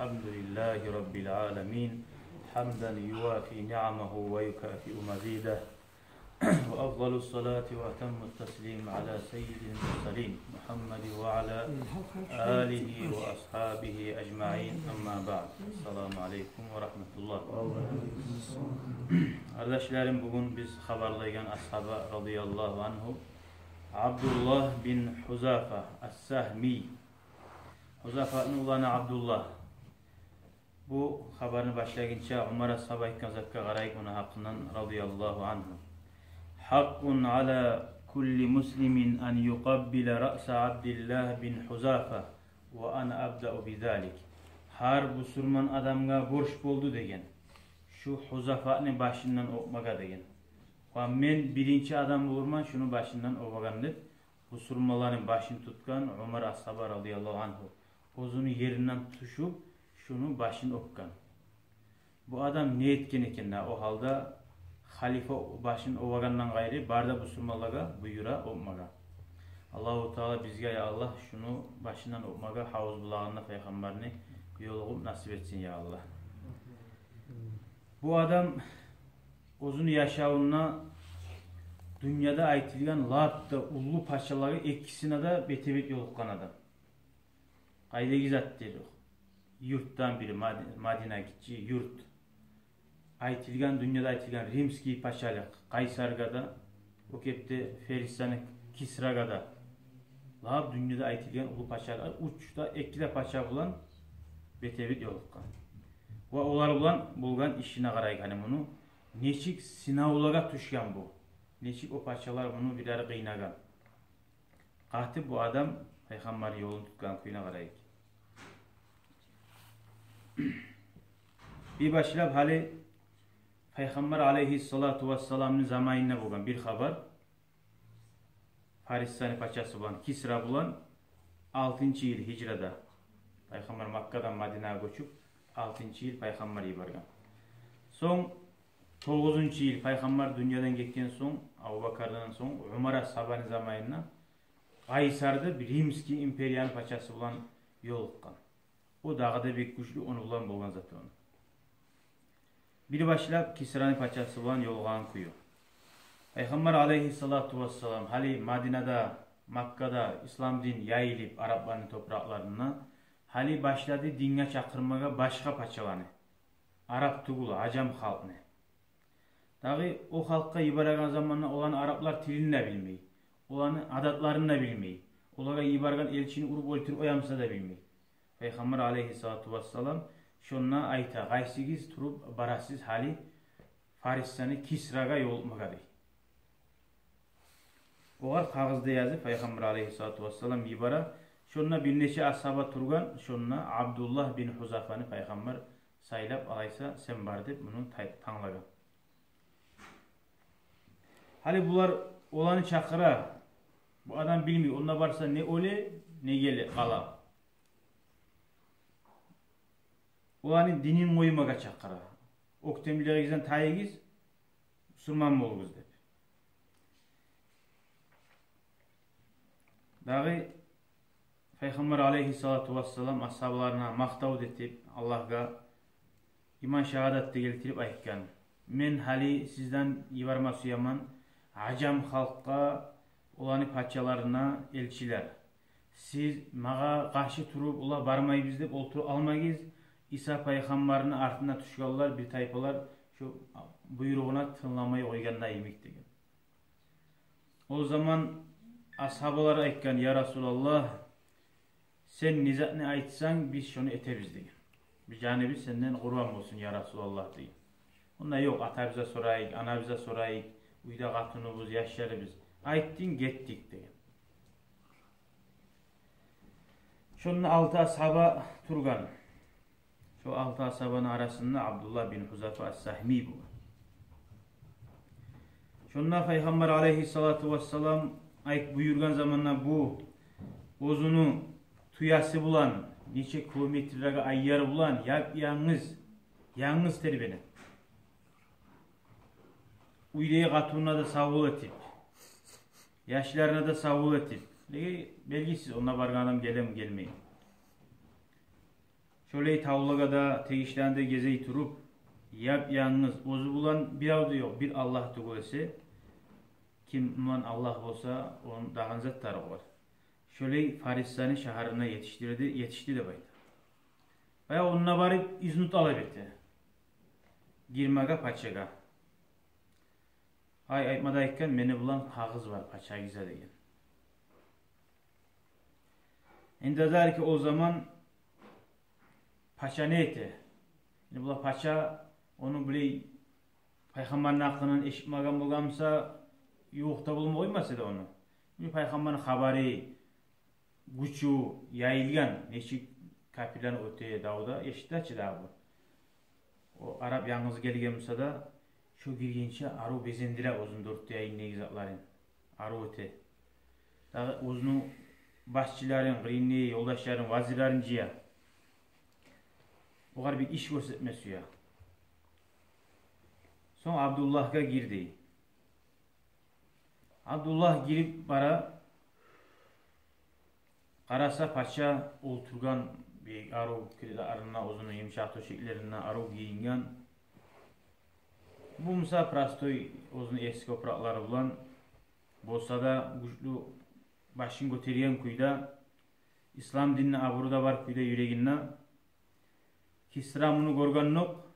الحمد لله رب العالمين حمدا يوافي نعمه ويكافئ مزيده وأفضل الصلاة وأتم التسليم على سيد المرسلين محمد وعلى آله وأصحابه أجمعين أما بعد السلام عليكم ورحمة الله. Kardeşlerim, bugün biz haberlayken ashaba radıyallahu anhu Abdullah bin Huzafa as-Sahmi, Huzafa'nın ulanı Abdullah. Bu haberini başlayınca Umar ashaba ikkan zakka qarayık ona hakkından radıyallahu anhu. Hakkun ala kulli muslimin an yuqabbila ra'sa Abdullah bin Huzafa ve ana abda'u bizalik. Har busurman adamga borç boldu degen. Şu Huzafa'nın başından okmaga degen. Ve men birinci adam olurman şunu başından okugan deb. Busurmaların başını tutkan Umar ashaba radıyallahu anhu. Ozunu yerinden tuşup şunu başını okugan. Bu adam ne etken eken o halda halife başını ovagandan gayri barda busurmalarga buyura okmaga. Allahu Teala bizge ya Allah şunu başından okmaga havuz bulağında peygamberini yoluğup nasip etsin ya Allah. Bu adam ozunu yaşavına dünyada aytilgan latta ullu paşaları ikkisine de betebet yoluqqan adam. Qaydagi zat dedi. Yurttan biri Madina gitçi yurt. Aytilgan dünyada aytilgan Rimski paşalık Kaysarga da o kepte Feristan'ı Kisraga da lab dünyada aytilgan ulu paşalar uçta ekkide paşa bulan betebet yoluqqan. Ve olar bulan bulgan işine qarayık hani bunu neçik sinavlaga düşken bu. Neçik o paşalar bunu birer qıynagan. Qatib bu adam Peygamber yolunu tutkan kuyuna qarayık. Bir başlap hali Peygamber aleyhissalatu vesselam'ın zamanına bulgan bir haber. Faristani paçası bulan Kisra bulan 6. yıl hicrada Peygamber Makka'dan Madina'ya göçüp 6. yıl Peygamber ibargan. Son 9. yıl Peygamber dünyadan gitken son Abu Bakar'dan son Umar ashabanın zamanına Kaysar'da bir Rimski imperiyanın paçası bulan yoluqqan. O dağda bir güçlü onu bulan bolgan zatı onu. Bir başlap Kisra'nın paçası bulan yolğan kuyu. Peygamber aleyhissalatu vesselam hali Madina'da, Makka'da İslam din yayılıp Arapların topraklarına hali başladı dinge çakırmaga başka paçalanı. Arap tugulu, Acam halkını. Dağı o halkka ibaragan zamanla olan Araplar tilini de bilmeyi, olanın adatlarını da bilmeyi, olaga ibaragan elçini urup öldürüp oyamsa da bilmeyi. Peygamber aleyhissalatu vesselam şonna ayta gaysigiz turup barasiz hali Faristan'ı Kisra'ga yolmaga dey. Oğar kağızda yazı Peygamber aleyhissalatu vesselam ibara şonna bir neçe ashaba turgan şonna Abdullah bin Huzafa'nı Peygamber saylap alaysa sen bar deb bunu tanlagan. Hali bular olanı çakıra bu adam bilmiyor. Onda varsa ne öle ne gele kala. Olanı dinin koymaga çakıra. Oktemliğe gizden tayigiz Müslüman boluguz deb. Dağı Peygamber aleyhissalatu vesselam ashablarına maqtav etip Allah'a iman şehadatı geltirip aytkan. Men hali sizden ibarma suyaman Acam halkka olanı paçalarına elçiler. Siz mağa karşı turup ula barmayız deb olturu almayız. İsa Peygamber'in ardına düşkanlar bir tayfalar şu buyruğuna tınlamayı koyganda yemek degen. O zaman ashabalara aytkan ya Resulallah sen nizatını aytsan biz şunu eteriz degen. Bir canebi senden kurban olsun ya Resulallah degen. Onda yok ata bize sorayık, ana bize sorayık, uyda katınımız, yaşlarımız. Ayttin gettik degen. Şunun 6 ashaba turgan. Şu 6 ashabanın arasında Abdullah bin Huzafa as-Sahmi bu. Şundan Peygamber aleyhissalatu vesselam ayık buyurgan zamanla bu bozunu tuyası bulan, neçe kilometrege ayyarı bulan yalnız terbeni. Uydaya katuna da savul etip, yaşlarına da savul etip, belgisiz ona bargan adam gelem gelmeyin. Şöyle tavlagada tegişlerinde gezey turup yap yalnız ozu bulan bir avdı yok. Bir Allah tugulesi. Kim uman Allah olsa onun dağın zatları var. Şöyle Farisani şaharına yetişti de baydı. Baya onunla varıp iznut alabildi. Girmaga paçaga. Aytmadayken meni bulan kağız var paça gize degen. Ende der ki o zaman paça ne etti? Yani bu paça onu bile Peygamberin aklının eşitmagan bolgamsa yo'qda bo'lmaymasa da onu. Bu Peygamberin habari güçü yayılgan neçik kapilan öteye davda eşitlaçı da bu. O Arap yalnız gelgen bolsa da şu girgençe aru bezendire uzun dörtte yayın negizatların. Aru öte. Dağı uzunu başçıların, grinni, yoldaşların, vazirlerin ciya. Oğar bir iş göstermesi ya. Son Abdullah'a girdi. Abdullah girip bara karasa paça olturgan bir aru arına uzun yumuşak toşeklerinden aru giyingen. Bu musa prastoy uzun eski oprakları bulan bolsa da güçlü başın götürgen kuyda İslam dinine aburuda var kuyda yüreğinne Kisra bunu görgen nok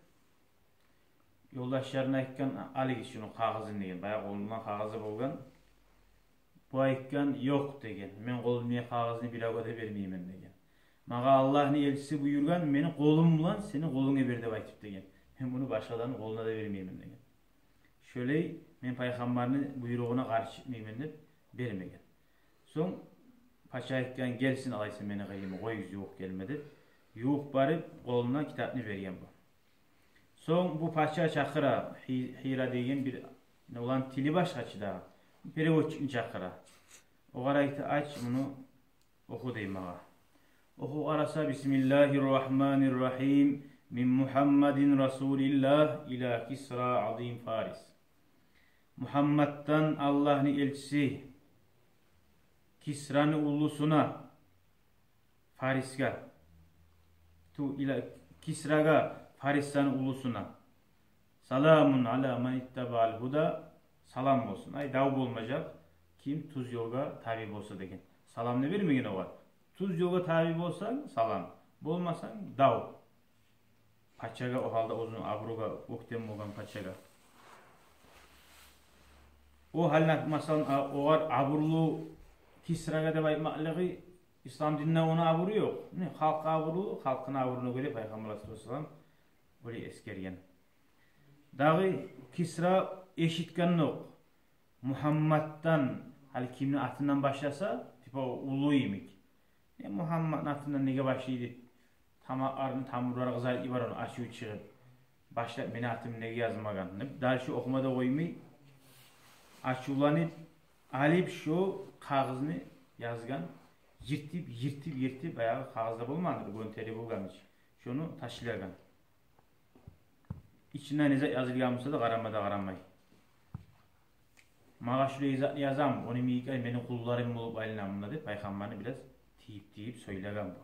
yoldaşlarına aytkan ali şunu kağızın degen bayağı kolundan kağızı bolgan bu aytkan yok degen men kolumdan kağızını bilaga da bermeymen degen maga Allah'ın elçisi buyurgan meni kolum bilan seni koluna ber dep aytıp degen men bunu başkalarının koluna da bermeymen degen şöyle men peygamberin buyruğuna karşı çıkmaymen dep bermegen soň paça aytkan gelsin alaysın meni kıyımı koy yok gelmedi yok barıp koluna kitapını bergen bu. Son bu paça çakıra Hira degen bir olan tili başkaçı da perevotçun çakıra. O garaytı aç bunu oku deyim ağa. Oku arasa Bismillahirrahmanirrahim min Muhammedin Resulillah ila Kisra azim Faris. Muhammed'dan Allah'ın elçisi Kisra'nın ulusuna Faris'ga tu ila Kisra'ga Faris'tan ulusuna salamun ala man ittaba'al huda salam olsun. Ay dav olmayacak kim tuz yolga tabi olsa degen. Salam ne vermegen o var. Tuz yolga tabi olsan salam. Bolmasan dav. Paçaga o halda uzun abruga oktem olgan paçaga. O halnak masalan o var aburlu Kisra'ga da baymaklığı İslam dinine ona aburu yok. Ne halka aburu, halkın aburuna göre Peygamber Aleyhisselam böyle eskergen. Dağı Kisra eşitken yok. Muhammed'dan hal kimin atından başlasa tipa ulu imik. Ne Muhammed atından nege başlaydı? Tamarın tamurları güzel ibar onu açıyor çıkıp. Başla beni atım nege yazmagan. Daha şu okumada koymayı açılanıp alip şu kağızını yazgan. Yırtip bayağı kağızda bulmadı. Gönteri bulgamış. Şunu taşılagan. İçinden ne yazılganmışsa da qaramay. Mağa şuraya yazam, onu miyikay benim kullarım olup aylinamına deyip Peygamberini biraz tiyip söylegan bu.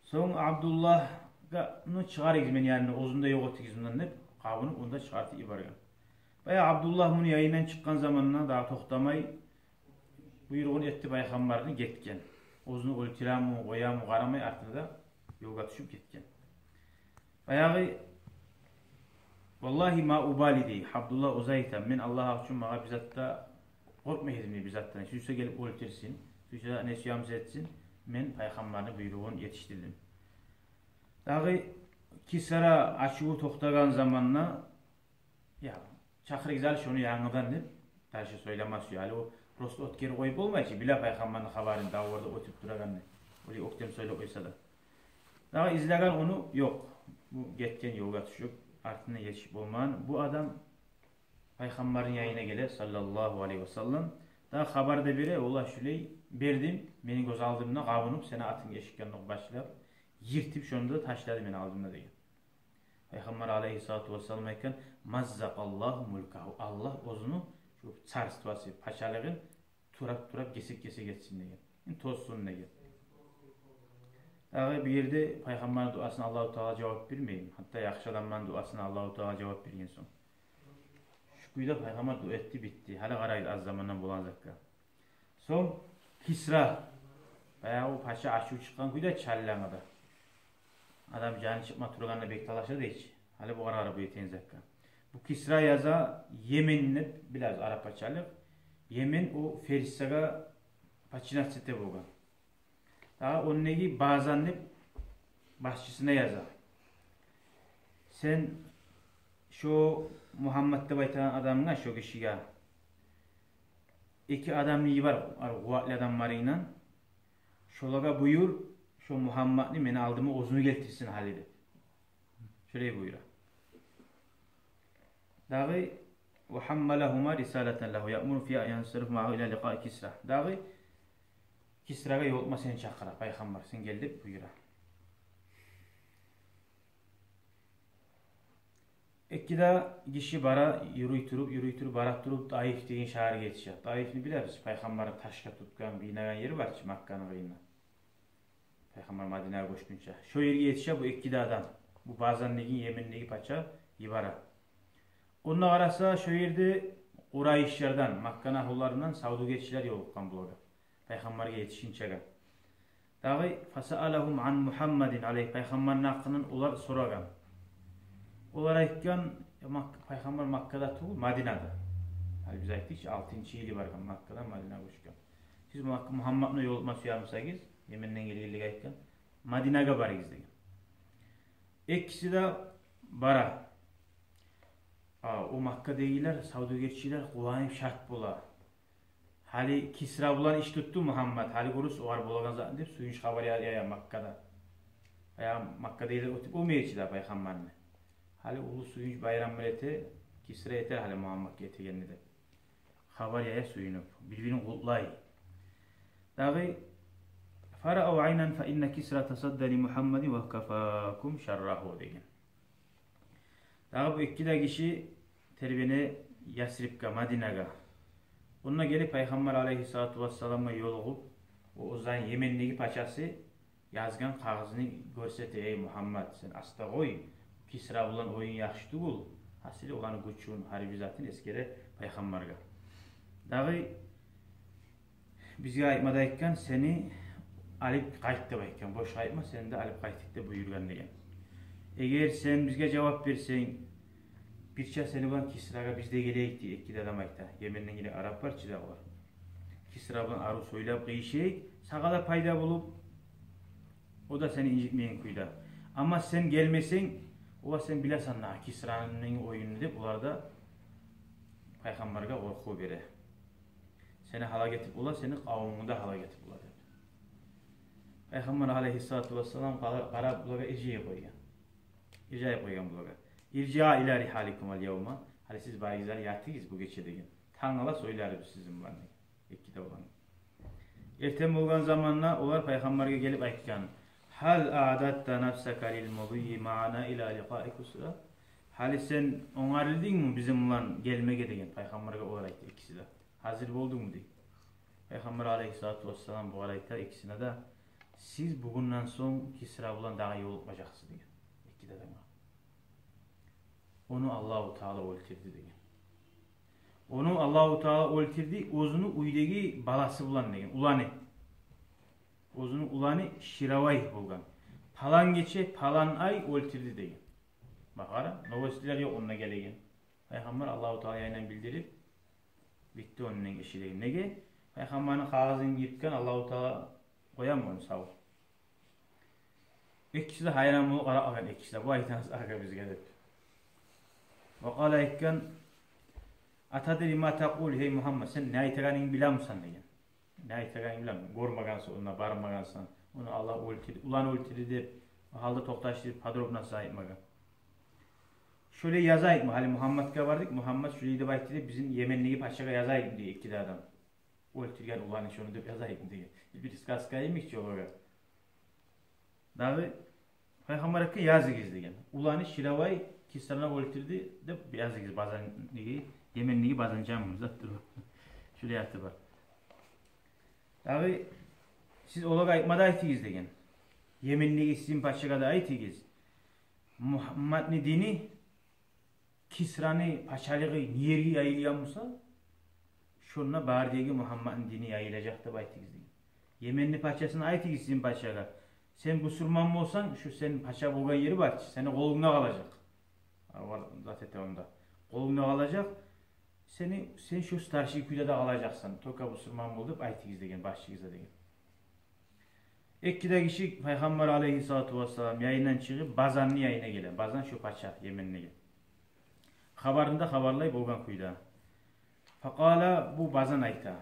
Son Abdullah'ı çıkar egizmen yani ozunda yok otik izundan deyip qabını onda çıkartı ibargan. Bayağı Abdullah bunu yayından çıkkan zamanına daha toxtamay buyruğunu etti Peygamberini getken. Ozunu öltiramı, koyamı, qaramay artına da yolga düşüp getken. Bayağı vallahi ma ubali dey. Abdullah uzaytan men Allah üçün mağa bizatta korkmayızım bizattan. Süyse gelip öltirsin. Süyse nesyamız etsin. Men Peygamberini buyruğunu yetiştirdim. Dağı Kisra açığı toxtagan zamanla ya çakırı güzel şunu yanıdan deyip taşı söylemez ya. O prosto otkeri koyup olmayacak. Bila Peygamberin haberini daha orada oturup duragan. Öyle oktem söyle koysa da. Dağı izleyen onu yok. Bu getken yolga düşüp artına yetişip olman. Bu adam Peygamberin yayına gelir sallallahu aleyhi ve sellem. Daha haberde biri ola şüley berdim. Meni göz aldığımda qavunup seni atın geçikkenlik başlayıp yırtip şonu da taşladı beni aldığımda deyin. Peygamber aleyhissalatu vesselam aytkan mazzakallahu mulkahu. Allah ozunu şu çarstvası paşalığın turap kesip geçsin deyin. Tozsun deyin. Dağı bir yerde Peygamberin duasına Allahu Teala cevap vermeyin. Hatta yaxşı adamların duasına Allahu Teala cevap vergen son. Şu kuyda Peygamber dua etti bitti. Hala qaraydı az zamandan bulanacakka. Son Kisra. Bayağı o paşa aşığı çıkan kuyda çallangıda. Adam canı çıkma turganla bek talaşadı hiç. Hala bu ara bu yetenzekka. Bu Kisra yaza Yemen'le biraz Arapçalık. Yemen o Ferissaga paçinatsete bolgan. Daha onun negi bazen ne başçısına yazar. Sen şu Muhammed'de baytan adamına şu kişiye iki adam iyi var, kuvvetli adamlarıyla şolaga buyur, şu Muhammed'i beni aldığımı ozunu getirsin halide. Şöyle buyur. Dağı ve hammalahuma risaleten lehu ya'muru fiha yansırf ma'hu ila liqa'i Kisra. Dağı Kisra'ga yolma seni çakıra, Peygamber sen geldi buyura. Ekkida kişi bara yürüytürüp barak durup Daif deyin şehir geçişe. Daif'ni biliriz. Peygamber'in taşka tutkan, binagan yeri var ki Makka'nın kıyına. Peygamber Madine'ye koşkunca. Şu yeri geçişe bu ekkida adam. Bu bazen negin Yemen'deki paça ibara. Onunla arasa şu yerde Kurayşlardan, Makka'nın ahullarından Saud'u geçişler yolukkan bulaga. Peygamber'e yetişinçeğe. Dağı fasa'alahum an Muhammedin aleyh Peygamber'in hakkının olar soragan. Olar aytgan Peygamber Makka'da tuğul Madine'da. Hani biz ayttık ki 6. yılı var Makka'dan Madine'ye koşkan. Siz Muhammed'le yol olma suyarmışsınız. Yemen'den gelirlik aytgan. Madine'ye barıyız degan. İkisi de bara. O Makka değiller, Saudi geçişler kulağım şart bola. Hali Kisra bulan iş tuttu Muhammed. Hali kurus oğar bulagan zaten deyip suyun şabar ya Makka'da. Ya Makka değiller o tip o meyçiler Peygamber'le. Hali ulu suyun bayram milleti Kisra yeter hali Muhammed getirgenli de. Haber ya suyunu birbirinin kutlay. Dağı fara'u aynen fe inne Kisra tasaddali Muhammedin ve kafakum şerrahu degen. Dağı bu iki de kişi terbiyene Yasrib'ga, Madine'ga. Onunla gelip Peygamber aleyhissalatu vesselam'a yoluğup o zaman Yemen'deki paçası yazgan kağızını görseti ey Muhammed sen asla koy. Kisra olan oyun yaxşı değil. Hasili olanı göçün harbi zaten eskere Peygamber'ga. Dağı bizge aytmadayken seni alip kayıttı bayken. Boş aytma sen de alip kayıttıkta buyurgan degen. Eğer sen bizge cevap versen birçe seni var Kisra'ga bizde geleyik diye iki adam ayta. Yemen'den yine Arap var, Çiğdağ var. Kisra'dan arı soylap kıyışıyık. Sağada payda bulup o da seni incitmeyen kuyda. Ama sen gelmesen o sen bilesan Kisra'nın oyunu deyip bunlar da Peygamber'e korku bere. Seni hala getirip ola, seni kavmunda hala getirip ola dedi. Peygamber aleyhissalatu vesselam kara bulaga eciye koygan. Eceye koygan bulaga. İrca ila rihalikum al yevma. Hadi siz bayizler yatıyız bu geçe degen. Tanrı'la söylerdi sizin var ne? İki de olan. Ertem olgan zamanla olar Peygamber'e gelip aytkan. Hal a'datta nafsaka lil mudiyyi ma'ana ila liqa'i Kisra. Hali sen onarıldın mı bizim ulan gelmege degen Peygamber'e olar aytı ikisi de. Hazır oldun mu diye. Peygamber aleyhissalatu vesselam bu ayta ikisine de siz bugünden son Kisra ulan daha iyi olmayacaksınız degen. İki de degen. Onu Allahu Teala öldürdü degen. Onu Allahu Teala öldürdü, ozunu uydagi balası bulan degen. Ulanı. Ozunu ulanı Şiravay bolgan. Palan geçe, palan ay öldürdü degen. Bakara, novostiler yok onunla gelegen. Peygamber Allahu Teala'ya bildirip bitti onun işi degen. Nege? Peygamber'in kağızını yırtkan Allahu Teala koyamıyor onu sağ ol. İkisi de hayran bulup ara ikisi de bu aytanız arka biz gelip. وقال ekkan atadri ma taqul hey Muhammed sen ne aytaganin bilen misin degen. Ne aytaganin bilen görmagansan ona barmagansan onu Allah ulan ultiri dep halda toqtaştırıp padrobna saytmagan. Şöyle yazayık mı? Hali Muhammed'e vardık. Muhammed şöyle de baytı bizim Yemen'deki paşaga yazayık diye iki adam. Ultirgen ulanı şunu dep yazayık diye. Bir iskaskaymış ki olaga. Dağı Peygamber'e yazık izlegen. Ulanı Şiravay Kisra'na öldürdü de yazık bazen Yemen'deki bazen camımızda durur. Şöyle yaptı var. Dağı siz olaga aytmada aytıyız degen. Yemenli sizin paçaga da aytigiz. Muhammad'ın dini Kisra'nı paçalığı niyeri yayılıyorsa şununla bardagi Muhammad'ın dini yayılacak da aytigiz. Yemenli paçasını aytigiz sizin paçaga. Sen Müslüman mı olsan şu senin paça bulgan yeri var. Senin kolunda kalacak. Var zaten onda. Kolunda kalacak. Sen şu starşi kuyda da kalacaksın. Toka Müslüman bulup aytigiz degen başçıgıza degen. Ekkide kişi Peygamber aleyhissalatu vesselam yayından çıkıp bazanlı yayına gelen. Bazan şu paça Yemenli gelen. Habarında habarlayıp olgan kuyda. Fakala bu bazan ayta.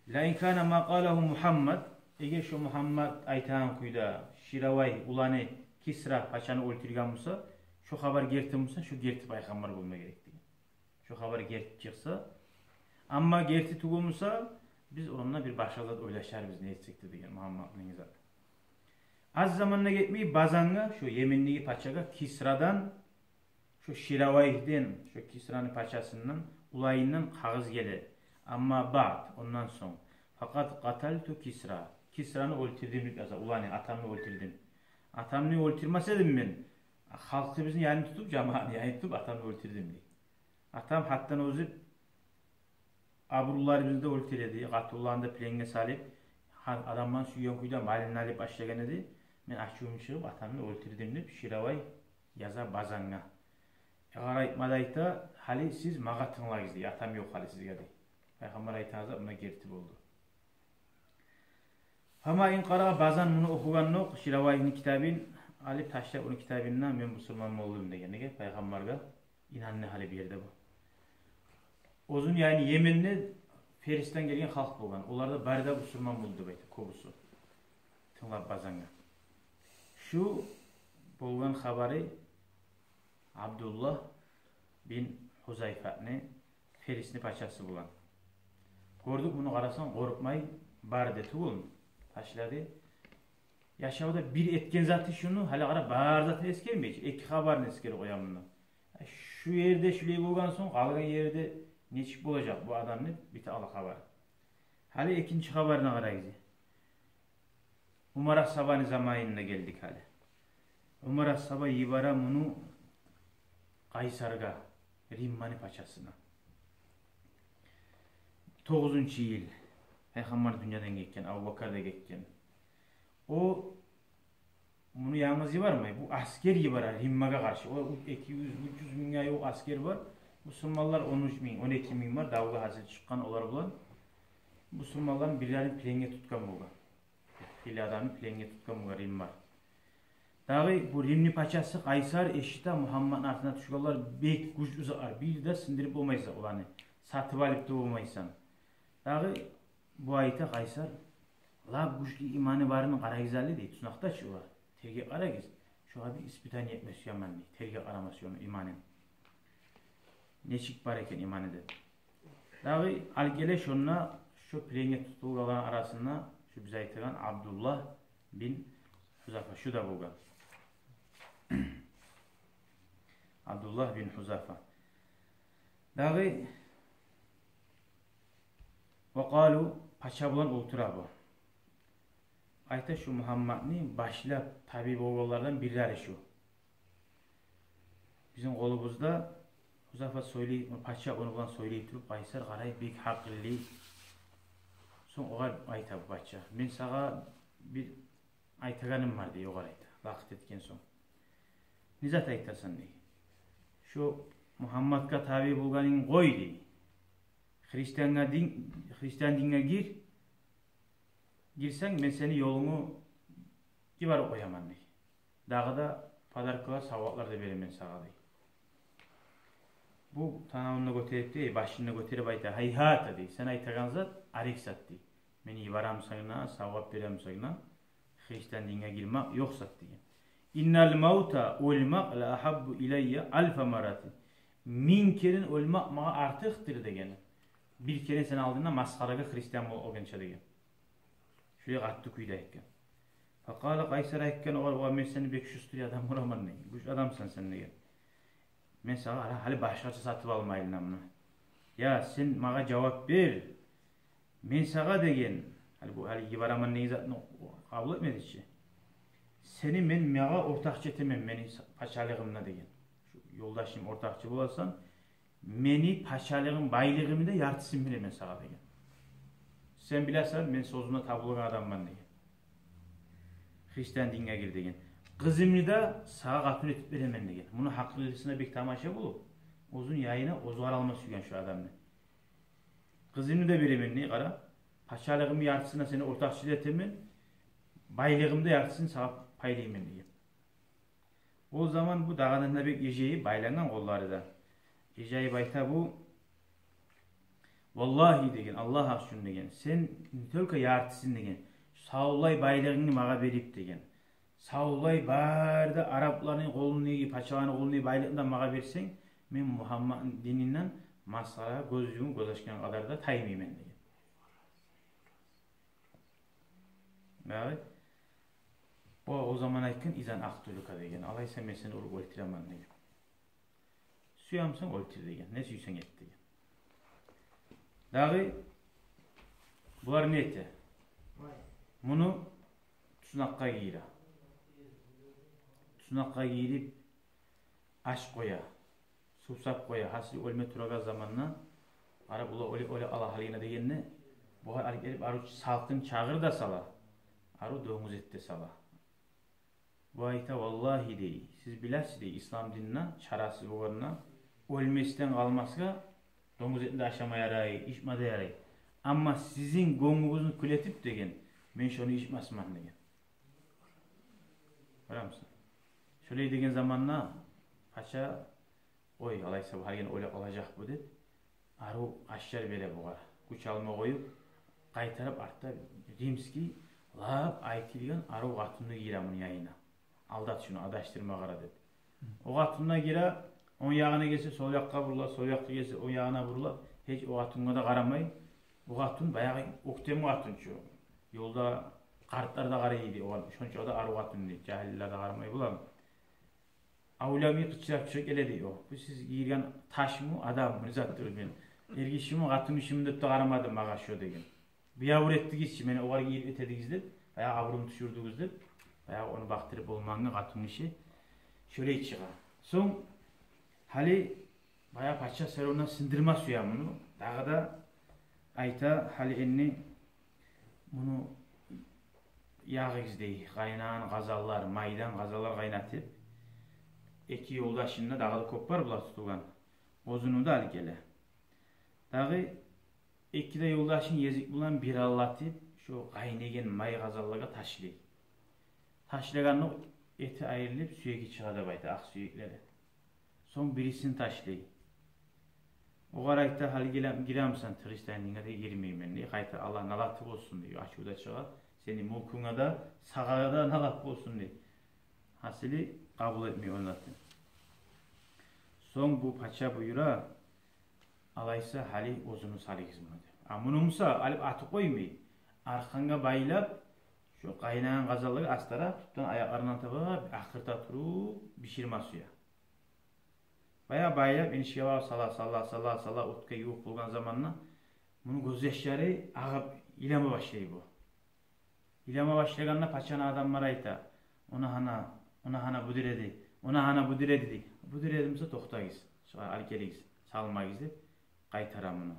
La inkana ma qalahu Muhammed. Eğer şu Muhammed aytağın kuyda Şiravay ulanı Kisra paçanı öldürgen olsa şu haber gerti olsa şu gerti Peygamber bulma gerek diye. Şu haber gerti çıksa ama gerti tugulmuşsa biz onunla bir başarılı oylaşar biz ne etsek diye Muhammed'in zaten. Az zamanla gitmeyi bazanga şu Yemenli paçaga Kisra'dan şu Şiravay'den şu Kisra'nın paçasından ulayından kağız gelir. Ama ba'd ondan sonra fakat qataltu Kisra. Kisra'nı öldürdüm yazar. Ulanı atamını öldürdüm. Atamını öldürmeseydim ben halkı bizim yani tutup cemaatini yani tutup atamını öldürdüm diye. Atam hatta özüp abrullar bizde öldüredi. Qatullahını da plenge salip adamdan suyan kuyda malini alıp başlayan edi. Ben açığım çıkıp atamını öldürdüm deyip Şiravay yaza bazanga. Eğer aytmadayta hali siz mağa tınlayız diye. Atam yok hali sizge diye. Peygamber aytağızda buna gertip oldu. Ama in qara bazan bunu okugan yok. Şiravay'ın kitabın alıp taşlar onun kitabından ben Müslüman oldum degeniga Peygamberga inanlı hali bir yerde bu. Ozun yani Yemenli Feris'ten gelgen halk bolgan. Onlar da barda Müslüman buldu bayta kobusu. Tınlap bazanga. Şu bolgan habari Abdullah bin Huzayfa'nı Feris'ni paçası bulan. Gördük bunu qarasan korkmay barda tugulun. Taşladı. Yaşavda bir etken zatı şunu hala qara barda eskermeyecek. İki habarını esker koyam bunu. Şu yerde şulay bolgan soň qalgan yerde neçik bolacak bu adamın bir ala haber. Hala ikinci haberine qarayız. Umar as-Sabah'ın zamanına geldik hala. Umar as-Sabah yibara bunu Kaysarga Rimmanı paçasına. 9. yıl Peygamber dünyadan geçken, Abu Bakar da geçken. O bunu yalnız var mı? Bu asker yibara Rimmaga karşı. O 200-300 bin o asker var. Müslümanlar 13 bin, 12 bin var. Davga hazır çıkan olar bulan. Müslümanların birilerini plenge tutkan bulan. Bir adamı plenge tutkan bulan Rim var. Dağı bu Rimli paçası Kaysar eşite Muhammed'in altına düşüyorlar. Bek güç uzar. Bir de sindirip olmaysa olanı. Satıp alıp da olmaysan. Dağı bu ayette Kaysar la güçlü imanı var mı qaragizali deyip sunaqda çıkıyor. Terge qaragiz. Şu abi ispitan yetmesi yaman değil. Terge qaraması onu imanın. Neçik var eken imanı da. Dağı algele şunla şu plenge tutulgan arasında şu bize aytıgan Abdullah bin Huzafa şu da bulgan. Abdullah bin Huzafa. Dağı ve qalu paça bulan otura bu. Ayta şu Muhammed'ni başlap tabi oğullardan birileri şu. Bizim kolumuzda Huzafa söyleyip paça onu bulan söyleyip durup Kaysar qarayıp bek haqilli. Son oğar ayta bu paça. Men sağa bir aytaganim var diye oğar ayta. Vaqt etken son. Nizat aytasan diye. Şu Muhammed'ga tabi bulganin qoy diye. Hristiyan dinine girsen ben seni yolunu civarı koyamam diye. Dağı da padarkılar savaklar da verim ben sağa diye. Bu tanavını götürüp diye, başını götürüp ayta hayhata diye. Sen aytagan zat areksat diye. Meni varam sayına, savak verem sayına Hristiyan dinine girmek yok sat diye. İnnal mauta ölmek la ahabbu ileyye alfa marati. Min kerin ölmek mağa artıktır degeni. Bir kere sen aldığında maskaraga Hristiyan olgança degen. Şuraya qattı kuyda etken. Fakala Kaysar'a etken o men seni 500 lira adam olaman ne? Bu adamsan sen degen. Men sana hali başqaça satıp almayın bunu. Ya sen mağa cevap ver. Men sağa degen. Hali bu hali gibaraman ne zatını kabul etmedi ki. seni men mağa ortakçı etemem meni paçalığımla degen. Şu yoldaşım ortakçı bolarsan meni paçalığım baylığımı da yartısın bilemen sağa degen. Sen bilersen men sözüne tabılgan adamman degen. Hristiyan dinine gir degen. Kızımını da sağa katın etip veremen degen. Bunu haklılığına bir tamaşa bulup uzun yayına ozu aralma sügen şu adamla. Kızımını da veremen ne kara? Paçalığımı yartısına seni ortakçı etemem. Baylığımda yartısın sağa paylayayım degen. O zaman bu dağınında bir ijeyi baylanan kolları da. İjeyi bayta bu vallahi degen, Allah hakkın degen. Sen tölke yartısın degen. Sağolay baylığını mağa berip degen. Sağolay barda Arapların kolunu, paçalarının kolunu baylığında mağa versen, men Muhammed dininden masara gözlüğüm gözaşkan kadar da taymaymen degen. Evet. O zaman aytken izan aqtuluka degen. Alaysa men seni urup öldüremem degen. Suyamsan öldür degen. Ne suysan et degen. Dağı bular ne eti? Bunu tusunakka giyir. Tusunakka giyirip aş koya, susap koya. Hasıl ölme turaga zamanla Arap ula öyle ala halina degenine bu hal gelip aru salkın çağır da sala. Aru domuz et de sala. Bu ayta vallahi dey. Siz bilasiz dey İslam dinine çarasız boğanına ölmesinden kalmasına domuz etinde aşama yarayı, içmada yarayı. Ama sizin gongunuzu kületip degen men şonu içmasman degen. Görüyor musun? Şöyle degen zamanla paça oy alaysa bu halgen öyle olacak bu dep aru aşşar bere boğar. Kuç alma koyup kaytarıp artta Rimski lap aytilgen aru katını giramın yayına. Aldat şunu adaştırma kara dep. O katına gira on yağına gelse sol yakka vurula, sol yakka gelse on yağına vurula. Hiç o katına da karamay. O katın bayağı oktemi katın şu. Yolda kartlar da karayıydı. Şonça da aru katın deyip cahiller de karamay bulalım. Avlami kıçrak çök eledi o. Bu siz girgen taş mı adam mı zattır ben. Ergişimi katın işimi de karamadım mağa şu degen. Bir yavur ettiğiz için beni o kadar girip etediğiz deyip bayağı avrum düşürdüğüz deyip bayağı onu baktırıp olmanın katın işi şöyle çıkar. Son hali bayağı paça serona sindirme suya bunu. Daha da ayta hali enni bunu yağ izdeyi, kaynağın gazallar, maydan gazallar kaynatıp iki yoldaşınla dağılı kopar bula tutulan. Ozunu da al gele. Dağı iki de yoldaşın yezik bulan bir allatıp şu kaynegen may gazallığa taşlayı. Taşlaganı eti ayrılıp sürekli çıkada baydı, ak sürekleri. Son birisini taşlayı. O karayta hal giremsen Hristiyanlığına da girmeyeyim ben diye. Kayta Allah nalatı olsun diyor. Açıda çıkar. Senin mulkuna da sağa da nalatı olsun diye. Hasili kabul etmiyor anlatın. Son bu paça buyura alaysa hali ozunu saligizmadı. Amunumsa alıp atı koymayı. Arkanga baylap şu kaynağın gazalığı astara tuttan ayaklarından tabağa akırta turu pişirme suya. Bayağı baylap enişe var sala utka yuvup bulgan zamanla bunu göz yaşları ağıp ileme başlayı bu. İleme başlayanla paçana adamlar ayta ona hana bu diredi. Ona hana bu diredi. Bu diredimse toxtayız. Şöyle alkeliyiz. Salmayız deyip qaytaram bunu.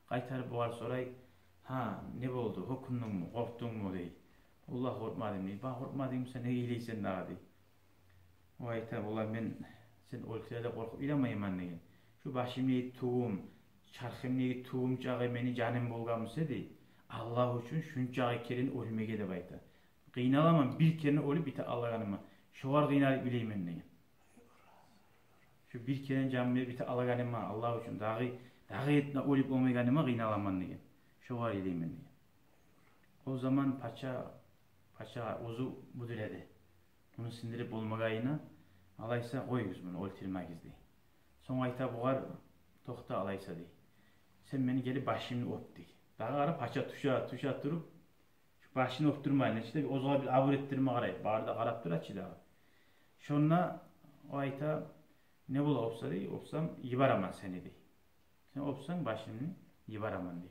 Qaytarıp boğar soray ha ne oldu? Hokundun mu? Korktun mu dey. Allah korkmadım dey. Ba korkmadımsa ne eyleysen daha dey. O ayta ulan ben sen ölçüde korkup ilamayman degen. Şu başımni tuğum, çarxımni tuğum çağı meni canım bolgamsa dey. Allah üçün şunçağı kerin ölmege de bayta. Qıynalamam bir kerini ölüp bite Allah'anıma. Şovar qıynalıp bileymen degen. Şu bir kerin canımı bite Allah'anıma Allah üçün dağı etine ölüp olmaganıma qıynalaman degen. Şovar ileymen degen. O zaman paça ozu buduredi. Bunu sindirip olmagayına alaysa koyuz bunu öldürmegiz dey. Son ayta buğar toxta alaysa dey. Sen beni gelip başımı öp dey. Dağı ara paça tuşa durup şu başını öptürmeyin. İşte ozuğa bir avur ettirme qarayıp barda qarap dur açı dağı. Şonna o ayta ne bula opsa dey. Opsam yibaraman seni dey. Sen opsan başını yibaraman dey.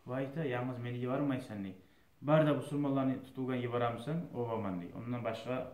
O ayta yalnız beni yibarmaysan dey. Barda bu surmalarını tutulgan yibaramsan ovaman dey. Ondan başka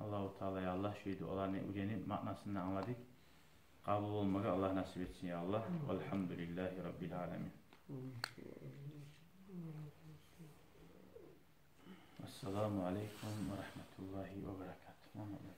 Allahu Teala'ya Allah şuydu. Olanı ucenin manasını anladık. Kabul olmaga Allah nasip etsin ya Allah. Velhamdülillahi Rabbil alemin. Esselamu aleyküm ve rahmetullahi ve berekatuhu.